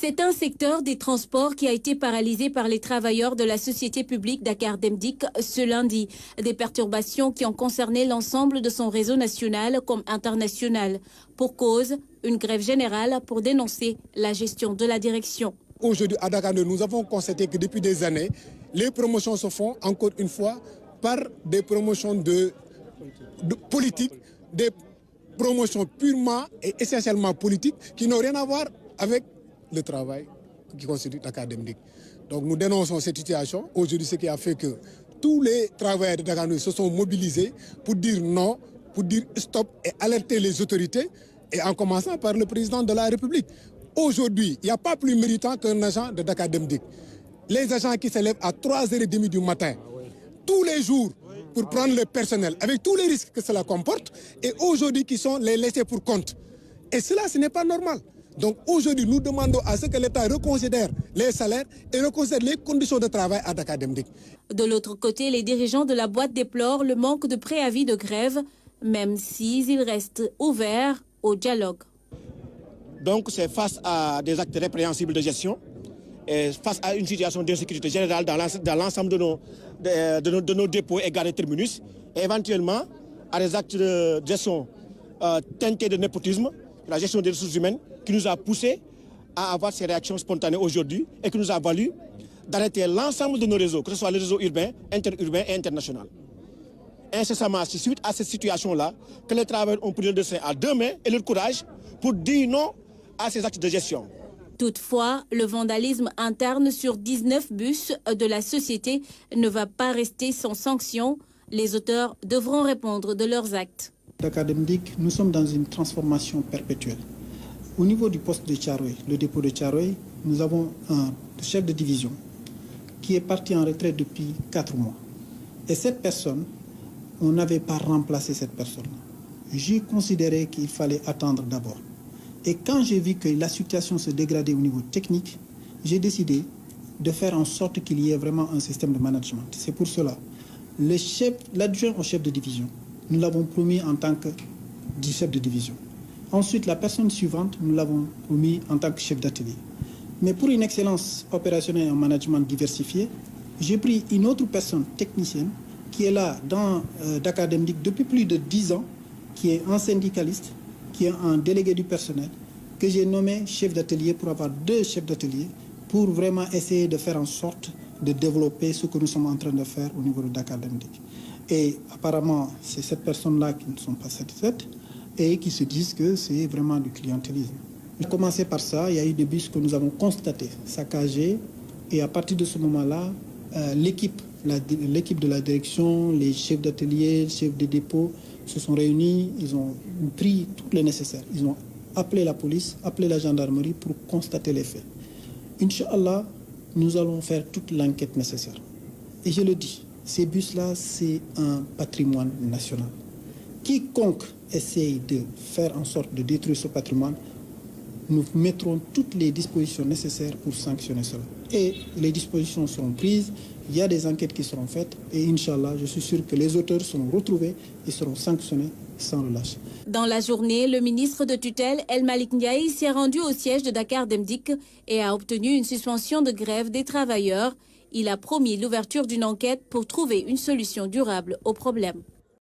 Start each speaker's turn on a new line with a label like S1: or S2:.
S1: C'est un secteur des transports qui a été paralysé par les travailleurs de la société publique Dakar Dem Dikk ce lundi. Des perturbations qui ont concerné l'ensemble de son réseau national comme international. Pour cause, une grève générale pour dénoncer la gestion de la direction.
S2: Aujourd'hui, à Dakar, nous avons constaté que depuis des années, les promotions se font encore une fois par des promotions de politique, des promotions purement et essentiellement politiques qui n'ont rien à voir avec le travail qui constitue Dakar Dem Dikk. Donc nous dénonçons cette situation. Aujourd'hui, ce qui a fait que tous les travailleurs de Dakar se sont mobilisés pour dire non, pour dire stop et alerter les autorités, et en commençant par le président de la République. Aujourd'hui, il n'y a pas plus méritant qu'un agent de Dakar Dem Dikk. Les agents qui se lèvent à 3h30 du matin, tous les jours, pour prendre le personnel, avec tous les risques que cela comporte, et aujourd'hui qui sont les laissés pour compte. Et cela, ce n'est pas normal. Donc aujourd'hui, nous demandons à ce que l'État reconsidère les salaires et reconsidère les conditions de travail à Dakar Dem Dikk.
S1: De l'autre côté, les dirigeants de la boîte déplorent le manque de préavis de grève, même s'ils restent ouverts au dialogue.
S3: Donc c'est face à des actes répréhensibles de gestion et face à une situation d'insécurité générale dans l'ensemble de nos dépôts et gares et terminus, et éventuellement à des actes de gestion teintés de népotisme, la gestion des ressources humaines, qui nous a poussé à avoir ces réactions spontanées aujourd'hui et qui nous a valu d'arrêter l'ensemble de nos réseaux, que ce soit les réseaux urbains, interurbains et internationaux. Incessamment, c'est suite à cette situation-là que les travailleurs ont pris le destin à deux mains et le courage pour dire non à ces actes de gestion.
S1: Toutefois, le vandalisme interne sur 19 bus de la société ne va pas rester sans sanction. Les auteurs devront répondre de leurs actes.
S4: Dakar Dem Dikk, nous sommes dans une transformation perpétuelle. Au niveau du poste de Thiaroye, le dépôt de Thiaroye, nous avons un chef de division qui est parti en retraite depuis 4 mois. Et cette personne, on n'avait pas remplacé cette personne. J'ai considéré qu'il fallait attendre d'abord. Et quand j'ai vu que la situation se dégradait au niveau technique, j'ai décidé de faire en sorte qu'il y ait vraiment un système de management. C'est pour cela, l'adjoint au chef de division, nous l'avons promis en tant que chef de division. Ensuite, la personne suivante, nous l'avons promis en tant que chef d'atelier. Mais pour une excellence opérationnelle et un management diversifié, j'ai pris une autre personne technicienne qui est là dans Dakar Dem Dikk depuis plus de 10 ans, qui est un syndicaliste, qui est un délégué du personnel, que j'ai nommé chef d'atelier pour avoir 2 chefs d'atelier, pour vraiment essayer de faire en sorte de développer ce que nous sommes en train de faire au niveau de Dakar Dem Dikk. Et apparemment, c'est cette personne-là qui ne sont pas satisfaites et qui se disent que c'est vraiment du clientélisme. J'ai commencé par ça, il y a eu des bus que nous avons constatés, saccagés, et à partir de ce moment-là, l'équipe de la direction, les chefs d'atelier, les chefs de dépôt se sont réunis, ils ont pris tout le nécessaire. Ils ont appelé la police, appelé la gendarmerie pour constater les faits. Inch'Allah, nous allons faire toute l'enquête nécessaire. Et je le dis, ces bus-là, c'est un patrimoine national. Quiconque essaye de faire en sorte de détruire ce patrimoine, nous mettrons toutes les dispositions nécessaires pour sanctionner cela. Et les dispositions seront prises, il y a des enquêtes qui seront faites et Inch'Allah, je suis sûr que les auteurs seront retrouvés et seront sanctionnés sans relâche.
S1: Dans la journée, le ministre de tutelle El Malick Ndiaye s'est rendu au siège de Dakar Dem Dikk et a obtenu une suspension de grève des travailleurs. Il a promis l'ouverture d'une enquête pour trouver une solution durable au problème.